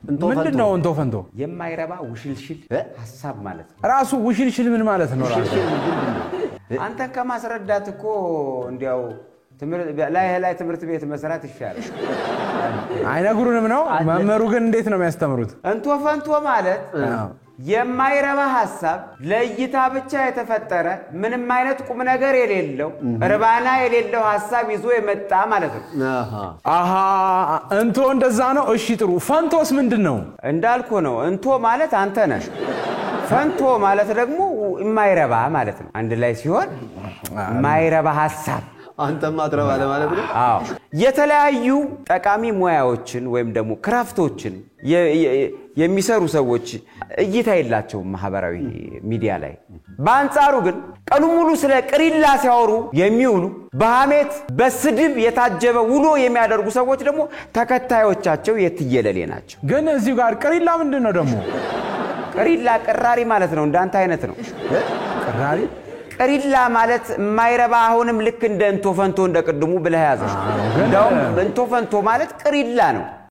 ምንድነው እንቶ ፈንቶ የማይረባ ውሽልሽል ሐሳብ ማለት ነው ራሱ ውሽልሽል ምን ማለት ነው ራሱ አንተን ከማስረዳት እኮ እንዲያው ላይ ትምህርት ቤት መስራት ይሻላል አይነግሩንም ነው መመሩ ግን እንዴት ነው የሚያስተምሩት እንቶ ፈንቶ ማለት የማይረባ ሐሳብ ለይታ ብቻ የተፈጠረ ምንም አይነት ቁም ነገር የሌለው ርባና የሌለው ሐሳብ ይዞ የመጣ ማለት ነው አሃ እንቶ እንደዛ ነው እሺ ጥሩ ፈንቶስ ምንድነው እንዳልኩ ነው እንቶ ማለት አንተ ነህ ፈንቶ ማለት ደግሞ የማይረባ ማለት ነው አንድ ላይ ሲሆን የማይረባ ሐሳብ አንተም አትረባ ለማለት ነው አዎ የተለያዩ ጠቃሚ ሙያዎችን ወይም ደግሞ ክራፍቶችን የሚሰሩ ሰዎች እይታ የላቸው ማህበራዊ ሚዲያ ላይ በአንጻሩ ግን ቀኑ ሙሉ ስለ ቅሪላ ሲያወሩ የሚውሉ በሐሜት በስድብ የታጀበ ውሎ የሚያደርጉ ሰዎች ደግሞ ተከታዮቻቸው የትየለሌ ናቸው ግን እዚህ ጋር ቅሪላ ምንድነው ደግሞ ቅሪላ ቅራሪ ማለት ነው እንዳንተ አይነት ነው ቅራሪ ቅሪላ ማለት የማይረባ አሁንም ልክ እንደ እንቶ ፈንቶ እንደ ቅድሙ ብለህ ያዘሽ እንደውም እንቶ ፈንቶ ማለት ቅሪላ ነው